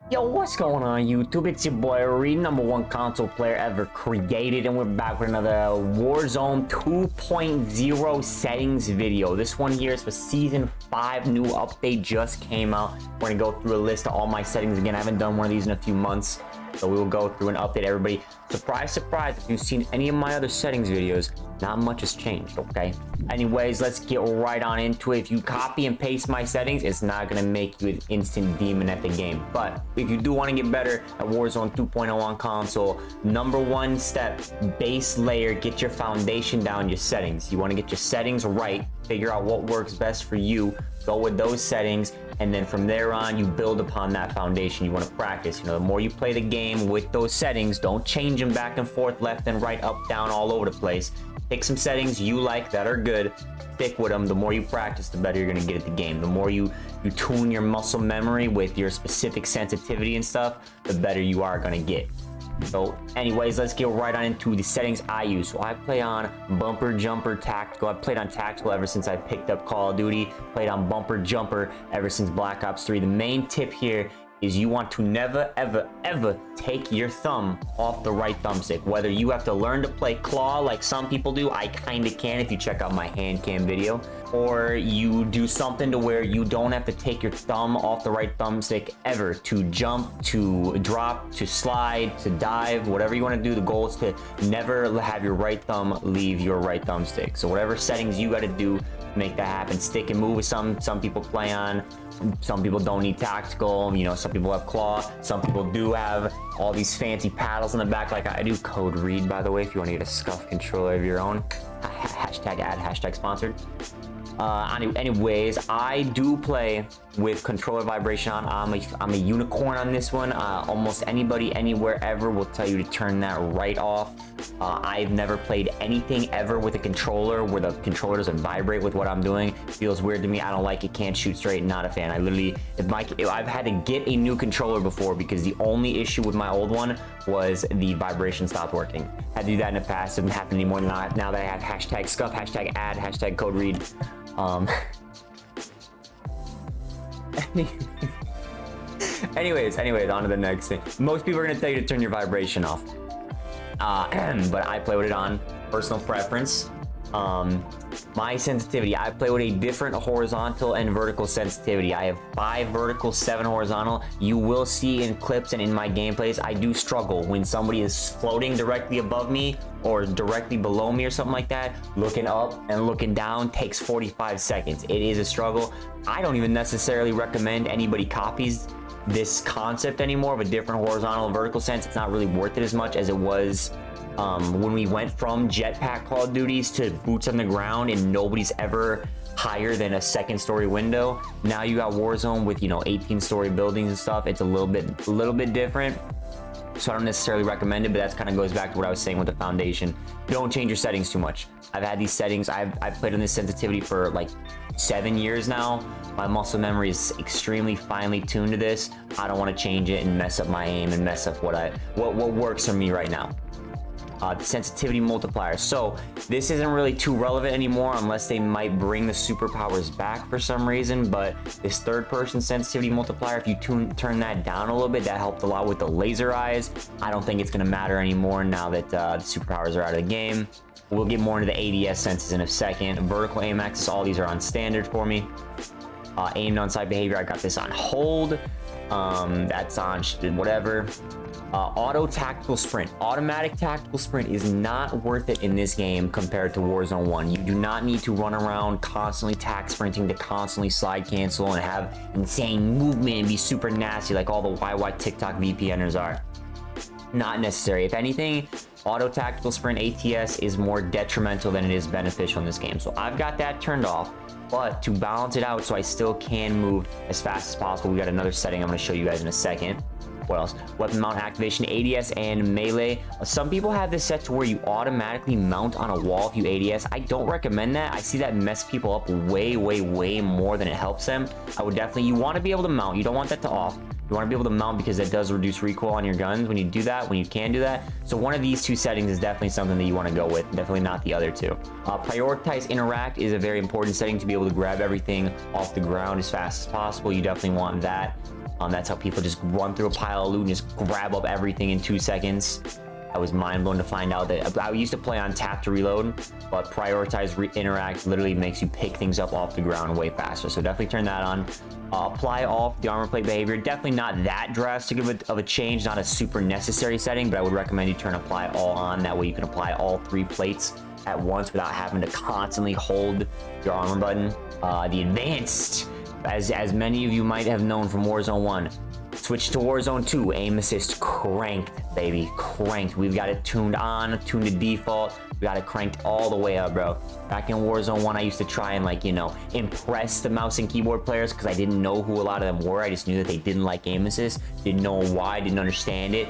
Yo, what's going on YouTube? It's your boy Reed, #1 console player ever created, and we're back with another Warzone 2.0 settings video. This one here is for Season 5, new update just came out. We're gonna go through a list of all my settings again. I haven't done one of these in a few months, so we will go through and update everybody. Surprise, surprise, if you've seen any of my other settings videos, not much has changed, okay? Anyways, let's get right on into it. If you copy and paste my settings, it's not gonna make you an instant demon at the game. But if you do want to get better at Warzone 2.0 on console, #1 step, base layer, get your foundation down, your settings. You want to get your settings right, figure out what works best for you, go with those settings, and then from there on, you build upon that foundation. You want to practice. You know, the more you play the game with those settings, don't change them back and forth, left and right, up, down, all over the place. Pick some settings you like that are good, stick with them. The more you practice, the better you're going to get at the game. The more you tune your muscle memory with your specific sensitivity and stuff, the better you are going to get. So anyways, let's get right on into the settings I use. So I play on bumper, jumper, tactical. I've played on tactical ever since I picked up Call of Duty. Played on bumper, jumper ever since Black Ops 3. The main tip here is you want to never, ever, ever take your thumb off the right thumbstick. Whether you have to learn to play claw like some people do, I kind of can if you check out my hand cam video, or you do something to where you don't have to take your thumb off the right thumbstick ever to jump, to drop, to slide, to dive, whatever you want to do. The goal is to never have your right thumb leave your right thumbstick. So whatever settings you got to do to make that happen. Stick and move with some people play on. Some people don't need tactical, you know, some people have claw, some people do have all these fancy paddles in the back like I do. Code READ, by the way, if you want to get a scuff controller of your own. Hashtag ad, hashtag sponsored. Anyways, I do play with controller vibration on. I'm a unicorn on this one. Almost anybody, anywhere, ever will tell you to turn that right off. I've never played anything ever with a controller where the controller doesn't vibrate with what I'm doing. It feels weird to me. I don't like it. Can't shoot straight. Not a fan. I literally, I've had to get a new controller before because the only issue with my old one was the vibration stopped working. Had to do that in the past. It doesn't happen anymore now that I have hashtag scuff, hashtag ad, hashtag code read. Anyways, on to the next thing. Most people are gonna tell you to turn your vibration off. But I play with it on. Personal preference. My sensitivity, I play with a different horizontal and vertical sensitivity. I have 5 vertical, 7 horizontal. You will see in clips and in my gameplays, I do struggle when somebody is floating directly above me or directly below me or something like that. Looking up and looking down takes 45 seconds. It is a struggle. I don't even necessarily recommend anybody copies this concept anymore of a different horizontal and vertical sense. It's not really worth it as much as it was when we went from jetpack Call of Duties to boots on the ground and nobody's ever higher than a 2nd story window. Now you got Warzone with, you know, 18-story buildings and stuff. It's a little bit different. So I don't necessarily recommend it, but that kind of goes back to what I was saying with the foundation. Don't change your settings too much. I've had these settings. I've played on this sensitivity for like 7 years now. My muscle memory is extremely finely tuned to this. I don't want to change it and mess up my aim and mess up what works for me right now. The sensitivity multiplier. So this isn't really too relevant anymore unless they might bring the superpowers back for some reason, but this 3rd-person sensitivity multiplier, if you turn that down a little bit, that helped a lot with the laser eyes. I don't think it's going to matter anymore now that the superpowers are out of the game. We'll get more into the ADS senses in a second. Vertical aim axis, all these are on standard for me. Aimed on side behavior, I got this on hold. That's on whatever. Auto tactical sprint. Automatic tactical sprint is not worth it in this game compared to Warzone 1. You do not need to run around constantly tac sprinting to constantly slide cancel and have insane movement and be super nasty like all the YY TikTok VPNers are. Not necessary. If anything, auto tactical sprint ATS is more detrimental than it is beneficial in this game. So I've got that turned off. But to balance it out so I still can move as fast as possible, we got another setting I'm going to show you guys in a second. What else? Weapon mount activation, ADS and melee. Some people have this set to where you automatically mount on a wall if you ADS. I don't recommend that. I see that mess people up way more than it helps them. I would definitely, you want to be able to mount. You don't want that to off. You want to be able to mount because that does reduce recoil on your guns when you do that, when you can do that. So one of these 2 settings is definitely something that you want to go with, definitely not the other 2. Prioritize interact is a very important setting to be able to grab everything off the ground as fast as possible. You definitely want that. That's how people just run through a pile of loot and just grab up everything in 2 seconds. I was mind blown to find out that I used to play on tap to reload, but prioritize interact literally makes you pick things up off the ground way faster. So definitely turn that on. Apply all the armor plate behavior. Definitely not that drastic of a change, not a super necessary setting, but I would recommend you turn apply all on. That way you can apply all 3 plates at once without having to constantly hold your armor button. The advanced, as many of you might have known from Warzone 1, switch to Warzone 2, aim assist cranked, baby, cranked. We've got it tuned on, tuned to default. We got it cranked all the way up, bro. Back in Warzone 1, I used to try and, like, you know, impress the mouse and keyboard players because I didn't know who a lot of them were. I just knew that they didn't like aim assist, didn't know why, didn't understand it.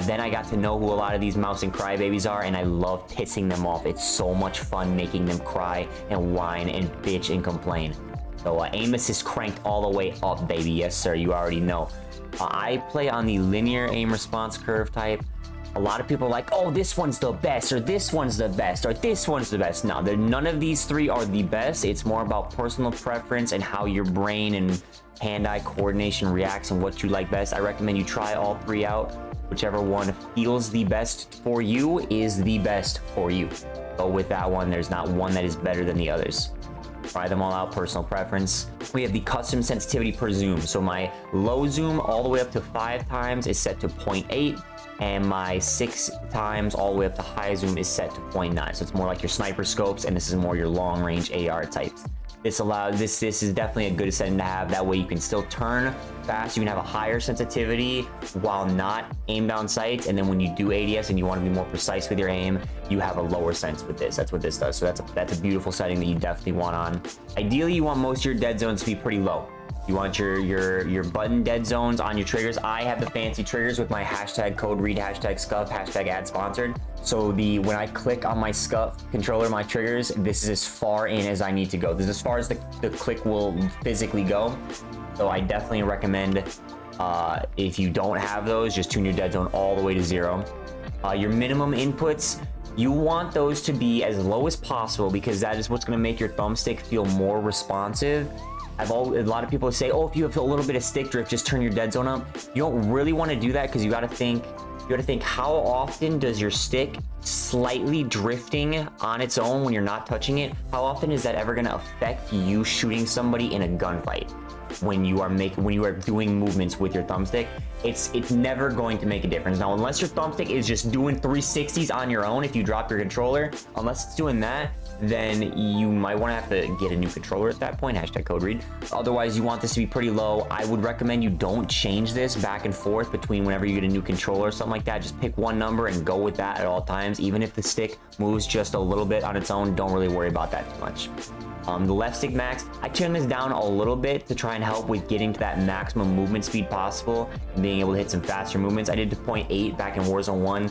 Then I got to know who a lot of these mouse and crybabies are, and I love pissing them off. It's so much fun making them cry and whine and bitch and complain. So aim assist cranked all the way up, baby. Yes, sir, you already know. I play on the linear aim response curve type. A lot of people are like, oh, this one's the best, or this one's the best, or this one's the best. No, none of these 3 are the best. It's more about personal preference and how your brain and hand-eye coordination reacts and what you like best. I recommend you try all 3 out. Whichever one feels the best for you is the best for you. Go with that one. There's not one that is better than the others. Try them all out, personal preference. We have the custom sensitivity per zoom. So my low zoom all the way up to 5 times is set to 0.8, and my 6 times all the way up to high zoom is set to 0.9. So it's more like your sniper scopes, and this is more your long range AR types. This is definitely a good setting to have. That way you can still turn fast. You can have a higher sensitivity while not aim down sights. And then when you do ADS and you want to be more precise with your aim, you have a lower sense with this. That's what this does. So that's a beautiful setting that you definitely want on. Ideally, you want most of your dead zones to be pretty low. You want your button dead zones on your triggers. I have the fancy triggers with my hashtag code read, hashtag scuff, hashtag ad sponsored. So when I click on my scuff controller, my triggers, this is as far in as I need to go. This is as far as the click will physically go. So I definitely recommend, if you don't have those, just tune your dead zone all the way to 0. Your minimum inputs, you want those to be as low as possible because that is what's going to make your thumbstick feel more responsive. A lot of people say, oh, if you have a little bit of stick drift, just turn your dead zone up. You don't really want to do that because you got to think how often does your stick slightly drifting on its own when you're not touching it, how often is that ever going to affect you shooting somebody in a gunfight? When you are doing movements with your thumbstick, it's never going to make a difference. Now, unless your thumbstick is just doing 360s on your own, if you drop your controller, unless it's doing that, then you might want to have to get a new controller at that point, hashtag code read. Otherwise, you want this to be pretty low. I would recommend you don't change this back and forth between whenever you get a new controller or something like that. Just pick one number and go with that at all times. Even if the stick moves just a little bit on its own, don't really worry about that too much. The left stick max, I turned this down a little bit to try and help with getting to that maximum movement speed possible and being able to hit some faster movements. I did to 0.8 back in Warzone 1.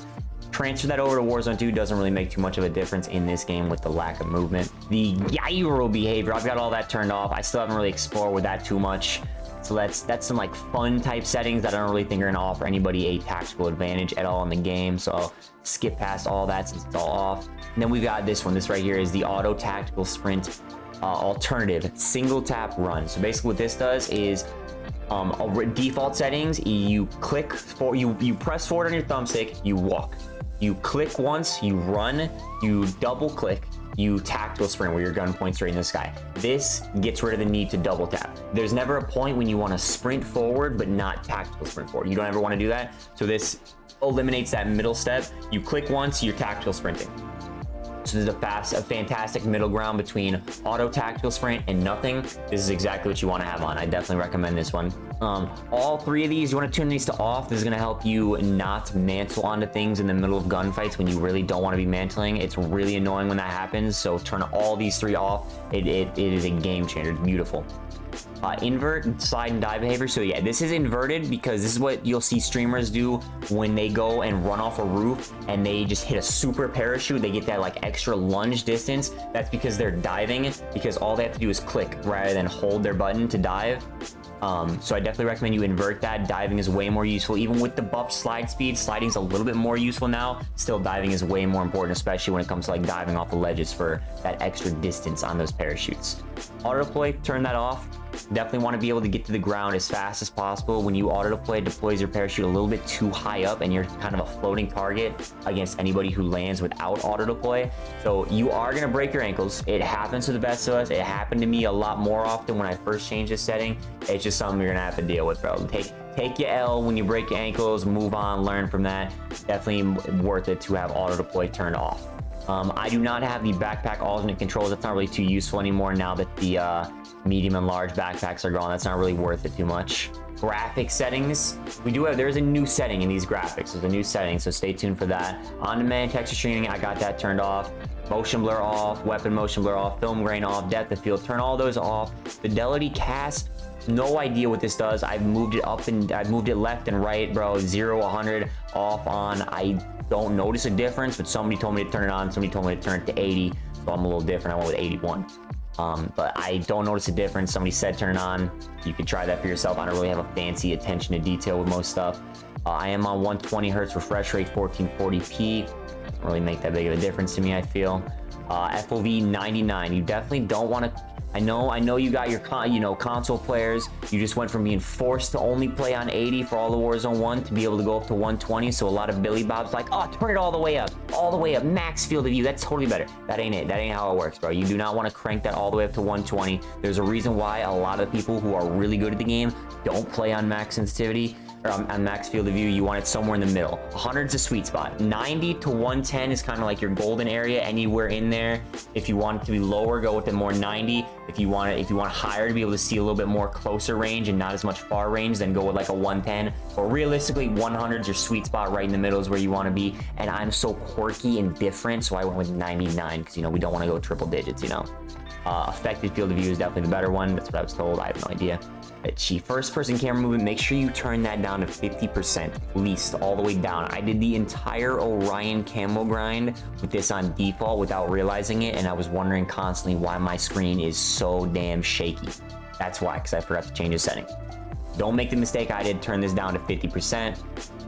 Transfer that over to Warzone 2 doesn't really make too much of a difference in this game with the lack of movement. The gyro behavior, I've got all that turned off. I still haven't really explored with that too much. So that's some like fun type settings that I don't really think are gonna offer anybody a tactical advantage at all in the game. So I'll skip past all that since it's all off. And then we've got this one. This right here is the auto tactical sprint alternative single tap run. So basically what this does is default settings, you click for you press forward on your thumbstick, you walk. You click once, you run, you double click, you tactical sprint where your gun points straight in the sky. This gets rid of the need to double tap. There's never a point when you want to sprint forward but not tactical sprint forward. You don't ever want to do that. So this eliminates that middle step. You click once, you're tactical sprinting. So there's a fantastic middle ground between auto tactical sprint and nothing. This is exactly what you want to have on. I definitely recommend this one. All 3 of these, you want to turn these to off. This is going to help you not mantle onto things in the middle of gunfights when you really don't want to be mantling. It's really annoying when that happens. So turn all these 3 off. It is a game changer. It's beautiful. Invert, slide, and dive behavior. So yeah, this is inverted because this is what you'll see streamers do when they go and run off a roof and they just hit a super parachute. They get that like extra lunge distance. That's because they're diving, because all they have to do is click rather than hold their button to dive. So I definitely recommend you invert that. Diving is way more useful. Even with the buff slide speed, sliding is a little bit more useful now. Still, diving is way more important, especially when it comes to like diving off the ledges for that extra distance on those parachutes. Auto deploy, turn that off. Definitely want to be able to get to the ground as fast as possible. When you auto deploy, it deploys your parachute a little bit too high up, and you're kind of a floating target against anybody who lands without auto deploy. So you are going to break your ankles. It happens to the best of us. It happened to me a lot more often when I first changed this setting. It's just something you're going to have to deal with, bro. Take your L when you break your ankles, move on, learn from that. Definitely worth it to have auto deploy turned off. I do not have the backpack alternate controls. That's not really too useful anymore now that the medium and large backpacks are gone. That's not really worth it too much. Graphic settings, there's a new setting in these graphics. There's a new setting, so stay tuned for that. On-demand texture streaming, I got that turned off. Motion blur off, weapon motion blur off, film grain off, depth of field, turn all those off. Fidelity Cast, no idea what this does. I've moved it up and I've moved it left and right, bro. 0, 100, off, on. I don't notice a difference, but somebody told me to turn it on. Somebody told me to turn it to 80, so I'm a little different. I went with 81. But I don't notice a difference. Somebody said turn it on. You can try that for yourself. I don't really have a fancy attention to detail with most stuff. I am on 120 hertz refresh rate, 1440p. Doesn't really make that big of a difference to me, I feel. FOV 99. You definitely don't want to. I know you got your console players. You just went from being forced to only play on 80 for all the Warzone 1 to be able to go up to 120. So a lot of Billy Bob's like, oh, turn it all the way up, max field of view. That's totally better. That ain't it. That ain't how it works, bro. You do not want to crank that all the way up to 120. There's a reason why a lot of the people who are really good at the game don't play on max sensitivity. On max field of view. You want it somewhere in the middle. 100 is a sweet spot. 90 to 110 is kind of like your golden area. Anywhere in there. If you want it to be lower, go with the more 90. If you want higher to be able to see a little bit more closer range and not as much far range, then go with like a 110. But realistically, 100 is your sweet spot. Right in the middle is where you want to be. And I'm so quirky and different, so I went with 99 because we don't want to go triple digits. Effective field of view is definitely the better one. That's what I was told. I have no idea. First person camera movement, make sure you turn that down to 50% at least, all the way down. I did the entire Orion camo grind with this on default without realizing it, and I was wondering constantly why my screen is so damn shaky. That's why, because I forgot to change the setting. Don't make the mistake I did, turn this down to 50%.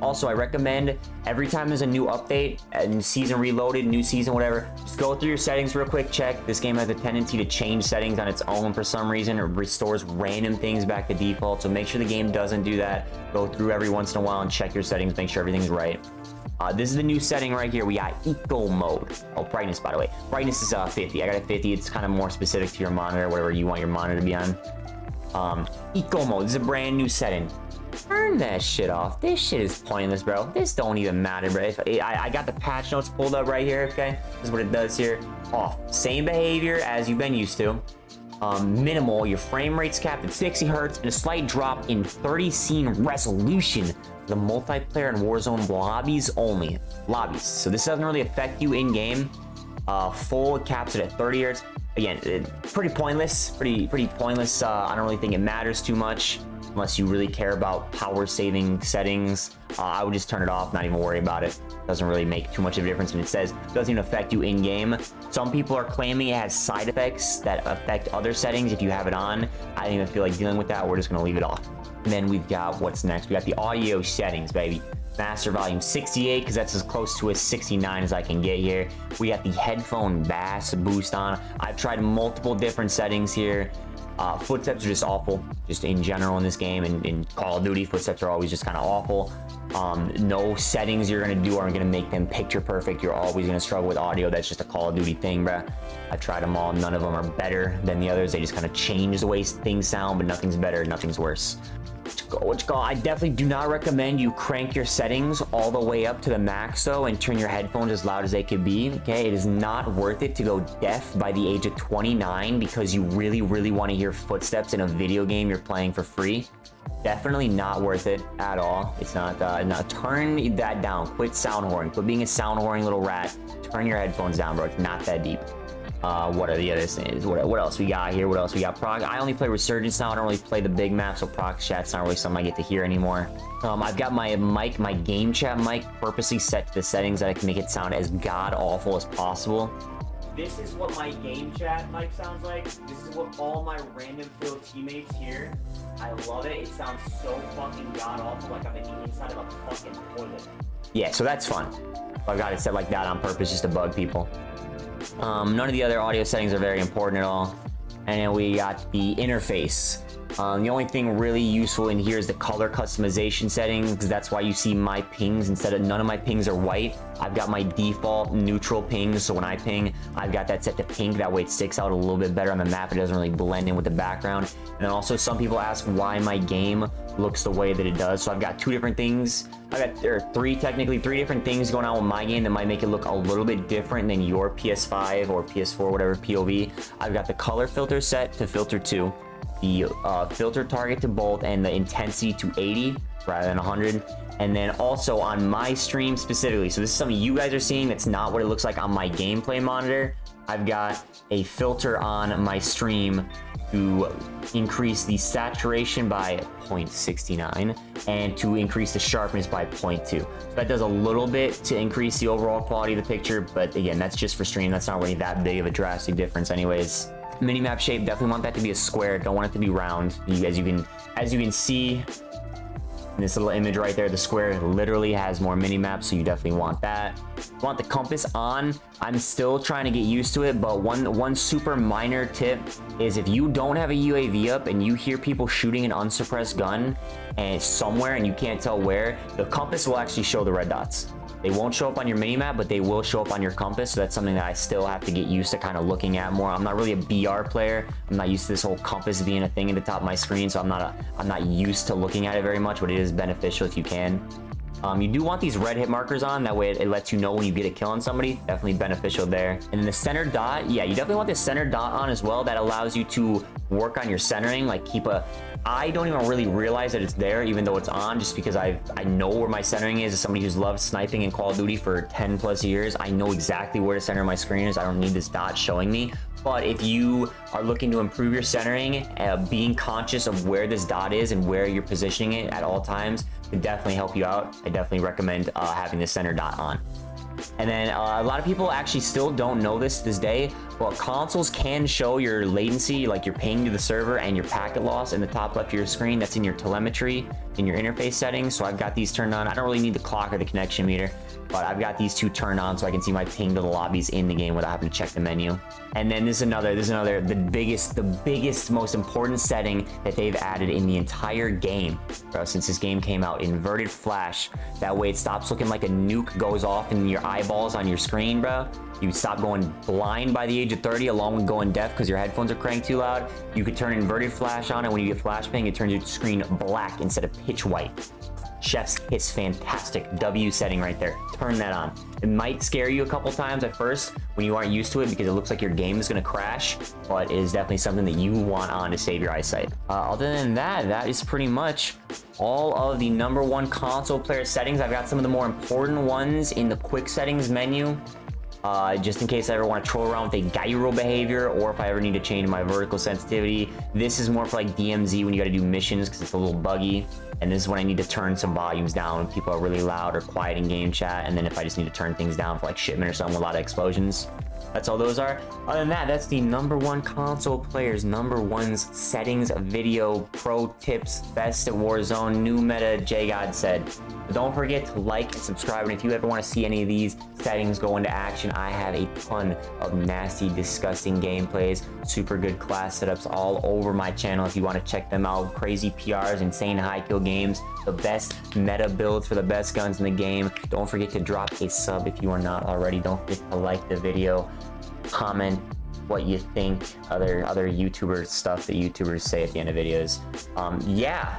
Also, I recommend every time there's a new update, a season reloaded, new season, whatever, just go through your settings real quick, check. This game has a tendency to change settings on its own for some reason. It restores random things back to default, so make sure the game doesn't do that. Go through every once in a while and check your settings, make sure everything's right. This is the new setting right here. We got eco mode. Oh, brightness, by the way. Brightness is 50. I got a 50. It's kind of more specific to your monitor, whatever you want your monitor to be on. Eco mode. This is a brand new setting. Turn that shit off. This shit is pointless, bro. This don't even matter, bro. I got the patch notes pulled up right here, okay? This is what it does here. Off. Same behavior as you've been used to. Minimal. Your frame rate's capped at 60 hertz and a slight drop in 30 scene resolution. The multiplayer and Warzone lobbies only. Lobbies. So this doesn't really affect you in game. Full caps it at 30 hertz. Again, pretty pointless. Pretty pointless. I don't really think it matters too much unless you really care about power saving settings. I would just turn it off, not even worry about it. Doesn't really make too much of a difference. And it says it doesn't even affect you in game. Some people are claiming it has side effects that affect other settings if you have it on. I don't even feel like dealing with that. We're just gonna leave it off. And then we've got what's next. We got the audio settings, baby. Master volume 68, because that's as close to a 69 as I can get here. We got the headphone bass boost on. I've tried multiple different settings here. Footsteps are just awful, just in general in this game, and in Call of Duty, footsteps are always just kind of awful. No settings you're gonna do are gonna make them picture perfect. You're always gonna struggle with audio. That's just a Call of Duty thing, bruh. I've tried them all. None of them are better than the others. They just kind of change the way things sound, but nothing's better, nothing's worse. I definitely do not recommend you crank your settings all the way up to the max though and turn your headphones as loud as they could be. Okay, it is not worth it to go deaf by the age of 29 because you really want to hear footsteps in a video game you're playing for free. Definitely not worth it at all. It's not. Turn that down. Quit sound whoring. Quit being a sound whoring little rat. Turn your headphones down, bro. It's not that deep. What are the other things? What else we got here? What else we got? I only play Resurgence now. I don't really play the big map, so prox chat's not really something I get to hear anymore. I've got my mic, my game chat mic, purposely set to the settings that I can make it sound as god awful as possible. This is what my game chat mic sounds like. This is what all my random field teammates hear. I love it. It sounds so fucking god awful, like I'm in the inside of a fucking toilet. Yeah, so that's fun. I've got it set like that on purpose just to bug people. None of the other audio settings are very important at all. and then we got the interface. The only thing really useful in here is the color customization settings, because that's why you see my pings instead of none of my pings are white. I've got my default neutral pings, so when I ping, I've got that set to pink. That way it sticks out a little bit better on the map. It doesn't really blend in with the background. And then also some people ask why my game looks the way that it does. So I've got two different things. There are three different things going on with my game that might make it look a little bit different than your PS5 or PS4, whatever POV. I've got the color filter set to filter 2. The filter target to both, and the intensity to 80 rather than 100. And then also on my stream specifically, so this is something you guys are seeing that's not what it looks like on my gameplay monitor. I've got a filter on my stream to increase the saturation by 0.69 and to increase the sharpness by 0.2. So that does a little bit to increase the overall quality of the picture, but again, that's just for stream. That's not really that big of a drastic difference anyways. Minimap shape, definitely want that to be a square. Don't want it to be round. As you can see in this little image right there, the square literally has more minimaps, so you definitely want that. You want the compass on. I'm still trying to get used to it, but one super minor tip is if you don't have a UAV up and you hear people shooting an unsuppressed gun and it's somewhere and you can't tell where, the compass will actually show the red dots. They won't show up on your minimap, but they will show up on your compass. So that's something that I still have to get used to kind of looking at more. I'm not really a BR player. I'm not used to this whole compass being a thing at the top of my screen, so I'm not used to looking at it very much, but it is beneficial if you can. You do want these red hit markers on, that way it lets you know when you get a kill on somebody. Definitely beneficial there. And then the center dot, yeah, you definitely want the center dot on as well. That allows you to work on your centering, like I don't even really realize that it's there even though it's on, just because I know where my centering is. As somebody who's loved sniping in Call of Duty for 10 plus years, I know exactly where to center my screen is. I don't need this dot showing me. But if you are looking to improve your centering, being conscious of where this dot is and where you're positioning it at all times can definitely help you out. I definitely recommend having the center dot on. And then a lot of people actually still don't know this to this day, but consoles can show your latency, like your ping to the server and your packet loss in the top left of your screen. That's in your telemetry, in your interface settings. So I've got these turned on. I don't really need the clock or the connection meter, but I've got these two turned on so I can see my ping to the lobbies in the game without having to check the menu. And then this is another, the biggest, most important setting that they've added in the entire game, bro, since this game came out: inverted flash. That way it stops looking like a nuke goes off in your eyeballs on your screen, bro. You stop going blind by the age of 30, along with going deaf because your headphones are cranked too loud. You could turn inverted flash on, and when you get flash ping, it turns your screen black instead of pitch white. Chef's kiss, fantastic W setting right there. Turn that on. It might scare you a couple times at first when you aren't used to it because it looks like your game is going to crash, but it is definitely something that you want on to save your eyesight. Other than that, that is pretty much all of the #1 console player settings. I've got some of the more important ones in the quick settings menu. Just in case I ever want to troll around with a gyro behavior, or if I ever need to change my vertical sensitivity. This is more for like DMZ when you got to do missions because it's a little buggy. And this is when I need to turn some volumes down when people are really loud or quiet in game chat. And then if I just need to turn things down for like shipment or something with a lot of explosions. That's all those are. Other than that, that's the #1 console players, #1's settings video, pro tips, best at Warzone, new meta, JGOD said. But don't forget to like and subscribe. And if you ever want to see any of these settings go into action, I have a ton of nasty, disgusting gameplays, super good class setups all over my channel if you want to check them out. Crazy PRs, insane high kill games, the best meta builds for the best guns in the game. Don't forget to drop a sub if you are not already. Don't forget to like the video, comment what you think, other YouTuber stuff that YouTubers say at the end of videos. Yeah,